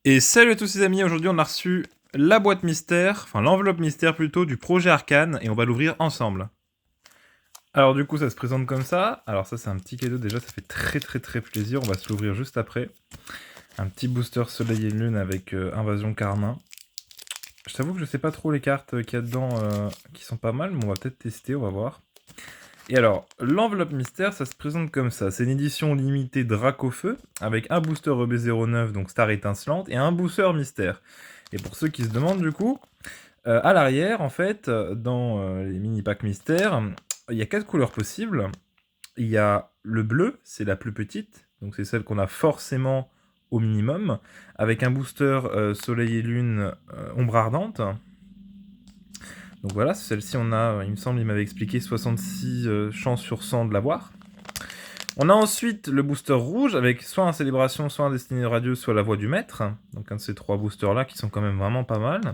Et salut à tous les amis, aujourd'hui on a reçu la boîte mystère, enfin l'enveloppe mystère plutôt, du projet Arcane, et on va l'ouvrir ensemble. Alors du coup ça se présente comme ça, alors ça c'est un petit cadeau déjà, ça fait très plaisir, on va se l'ouvrir juste après. Un petit booster soleil et lune avec invasion carmin. Je t'avoue que je sais pas trop les cartes qu'il y a dedans qui sont pas mal, mais on va peut-être tester, on va voir. Et alors, l'enveloppe mystère, ça se présente comme ça. C'est une édition limitée Dracofeu, avec un booster EB09, donc Star étincelante, et un booster mystère. Et pour ceux qui se demandent du coup, à l'arrière, en fait, dans les mini-packs mystères, il y a 4 couleurs possibles. Il y a le bleu, c'est la plus petite, donc c'est celle qu'on a forcément au minimum, avec un booster soleil et lune ombre ardente. Donc voilà, celle-ci on a, il me semble, il m'avait expliqué 66 chances sur 100 de l'avoir. On a ensuite le booster rouge avec soit un célébration, soit un destiné radieux, soit la voix du maître. Donc un de ces trois boosters là qui sont quand même vraiment pas mal.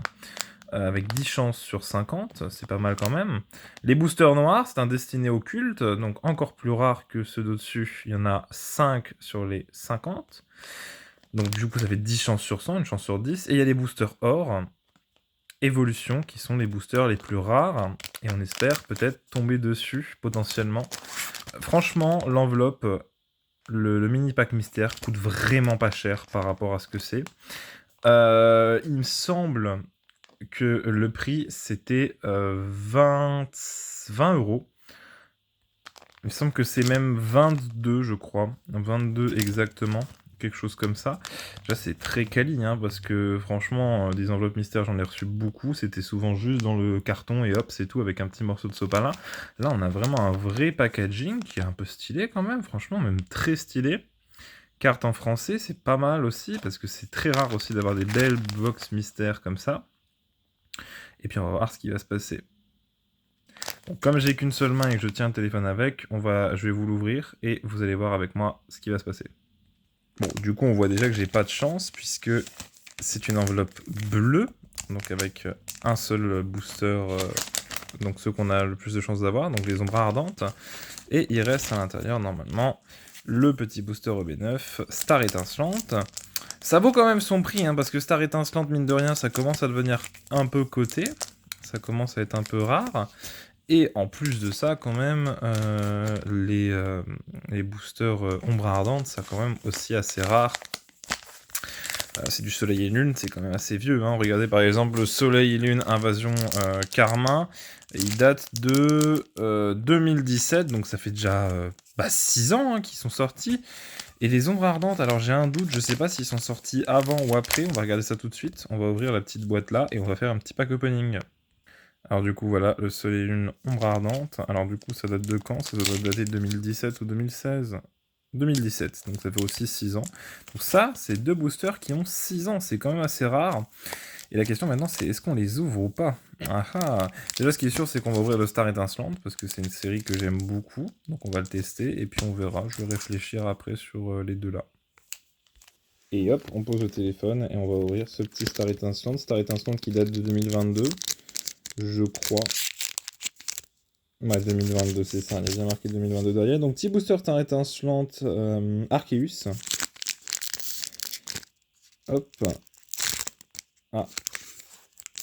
Avec 10 chances sur 50, c'est pas mal quand même. Les boosters noirs, c'est un destiné occulte, donc encore plus rare que ceux d'au-dessus. Il y en a 5 sur les 50. Donc du coup ça fait 10 chances sur 100, une chance sur 10. Et il y a les boosters or, évolution, qui sont les boosters les plus rares. Et on espère peut-être tomber dessus potentiellement. Franchement, l'enveloppe, le mini pack mystère coûte vraiment pas cher par rapport à ce que c'est. Il me semble que le prix c'était 20 euros. Il me semble que c'est même 22, je crois. 22 exactement. Quelque chose comme ça. Déjà, c'est très quali, hein, parce que franchement, des enveloppes mystères, j'en ai reçu beaucoup. C'était souvent juste dans le carton et hop, c'est tout avec un petit morceau de sopalin. Là, on a vraiment un vrai packaging qui est un peu stylé quand même, franchement, même très stylé. Carte en français, c'est pas mal aussi, parce que c'est très rare aussi d'avoir des belles box mystères comme ça. Et puis, on va voir ce qui va se passer. Bon, comme j'ai qu'une seule main et que je tiens le téléphone avec, je vais vous l'ouvrir et vous allez voir avec moi ce qui va se passer. Bon, du coup, on voit déjà que j'ai pas de chance puisque c'est une enveloppe bleue, donc avec un seul booster, donc ceux qu'on a le plus de chances d'avoir, donc les ombres ardentes. Et il reste à l'intérieur, normalement, le petit booster EB9, Star étincelante. Ça vaut quand même son prix, hein, parce que Star étincelante, mine de rien, ça commence à devenir un peu coté. Ça commence à être un peu rare. Et en plus de ça, quand même, les boosters ombre ardente, ça quand même aussi assez rare. C'est du soleil et lune, c'est quand même assez vieux. Hein. Regardez par exemple le soleil et lune invasion Carmin. Il date de 2017, donc ça fait déjà 6 ans hein, qu'ils sont sortis. Et les ombres ardentes, alors j'ai un doute, je sais pas s'ils sont sortis avant ou après. On va regarder ça tout de suite. On va ouvrir la petite boîte là et on va faire un petit pack opening. Alors du coup voilà, le soleil et lune ombre ardente. Alors du coup ça date de quand? Ça doit dater de 2017 ou 2016. 2017, donc ça fait aussi 6 ans. Donc ça, c'est deux boosters qui ont 6 ans, c'est quand même assez rare. Et la question maintenant, c'est est-ce qu'on les ouvre ou pas? Ah ah. Déjà, ce qui est sûr, c'est qu'on va ouvrir le Star étincelante, parce que c'est une série que j'aime beaucoup. Donc on va le tester, et puis on verra. Je vais réfléchir après sur les deux là. Et hop, on pose le téléphone, et on va ouvrir ce petit Star étincelante. Star étincelante qui date de 2022, je crois. Ouais, 2022, c'est ça, il y a bien marqué 2022 derrière. Donc, petit booster Star étincelante Arceus. Hop. Ah.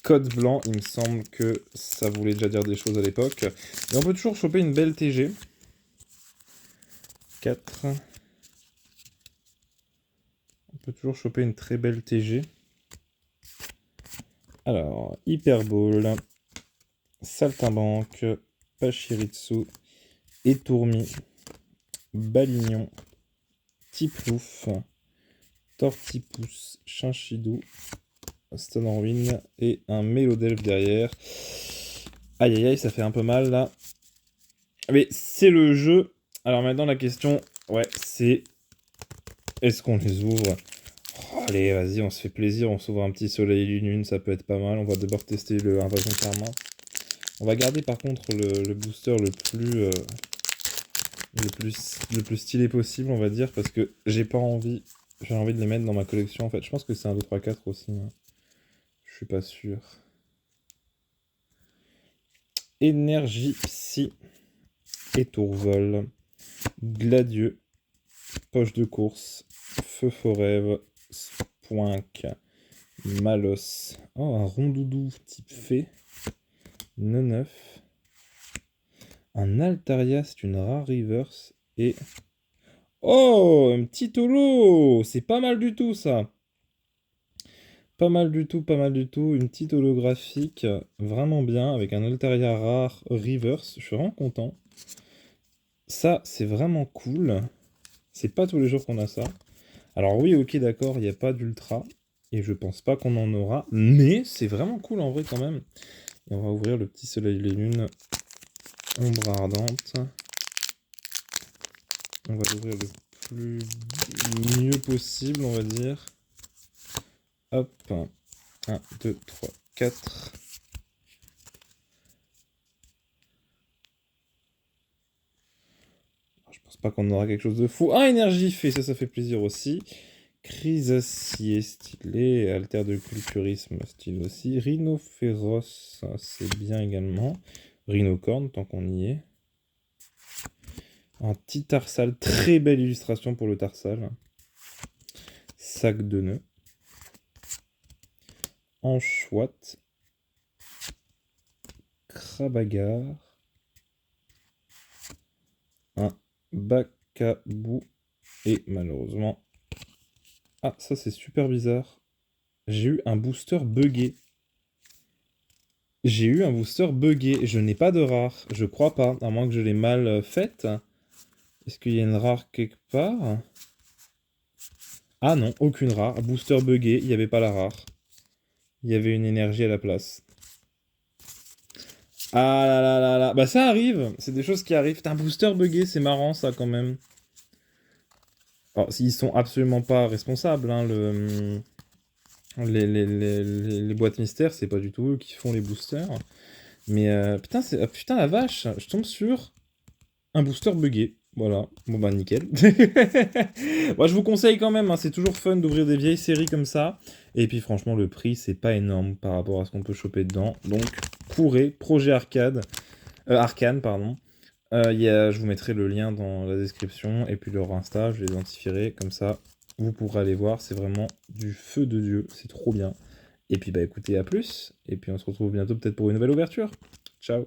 Code blanc, il me semble que ça voulait déjà dire des choses à l'époque. Et on peut toujours choper une belle TG. 4. On peut toujours choper une très belle TG. Alors, Hyperball, Saltimbanque, Pachiritsu, Etourmi, Balignon, Tiplouf, Tortipousse, Chinchidou, Stone en ruine et un Mélodelphe derrière. Aïe aïe aïe, ça fait un peu mal là. Mais c'est le jeu. Alors maintenant la question, ouais, c'est est-ce qu'on les ouvre? Oh, allez, vas-y, on se fait plaisir, on s'ouvre un petit soleil et lune, ça peut être pas mal. On va d'abord tester le Invasion Karma. On va garder par contre le booster le plus stylé possible, on va dire, parce que j'ai envie de les mettre dans ma collection en fait. Je pense que c'est un 2, 3, 4 aussi. Hein. Je suis pas sûr. Énergie Psy, Étourvol, Gladieux, Poche de course, Feu Forêve, Poink. Malos. Oh, un rondoudou type fée. 9. Un Altaria, c'est une rare reverse. Et... Oh, un petit holo! C'est pas mal du tout, ça. Pas mal du tout, pas mal du tout. Une petite holographique, vraiment bien, avec un Altaria rare reverse. Je suis vraiment content. Ça, c'est vraiment cool. C'est pas tous les jours qu'on a ça. Alors oui, ok, d'accord, il n'y a pas d'ultra. Et je pense pas qu'on en aura. Mais c'est vraiment cool en vrai quand même. Et on va ouvrir le petit soleil les lunes. Ombre ardente. On va l'ouvrir le plus mieux possible, on va dire. Hop. 1, 2, 3, 4. Je pense pas qu'on aura quelque chose de fou. Ah, énergie fait, ça fait plaisir aussi. Chrysacier, stylé. Alter de culturisme, style aussi. Rhinophéros, c'est bien également. Rhinocorne, tant qu'on y est. Un petit tarsal, très belle illustration pour le tarsal. Sac de nœuds. Anchoite. Crabagar. Un bacabou. Et malheureusement... Ah, ça c'est super bizarre. J'ai eu un booster buggé. J'ai eu un booster buggé. Je n'ai pas de rare. Je crois pas. À moins que je l'ai mal faite. Est-ce qu'il y a une rare quelque part? Ah non, aucune rare. Booster buggé. Il n'y avait pas la rare. Il y avait une énergie à la place. Ah là là là là. Bah ça arrive. C'est des choses qui arrivent. T'as un booster buggé. C'est marrant ça quand même. Alors, ils sont absolument pas responsables. Hein, les boîtes mystères, c'est pas du tout eux qui font les boosters. Mais putain, putain la vache, je tombe sur un booster buggé. Voilà, bon bah nickel. Moi je vous conseille quand même, hein, c'est toujours fun d'ouvrir des vieilles séries comme ça. Et puis franchement, le prix, c'est pas énorme par rapport à ce qu'on peut choper dedans. Donc courez, projet Arcane, pardon. Je vous mettrai le lien dans la description et puis leur Insta, je les identifierai comme ça. Vous pourrez aller voir, c'est vraiment du feu de Dieu, c'est trop bien. Et puis bah écoutez, à plus, et puis on se retrouve bientôt peut-être pour une nouvelle ouverture. Ciao!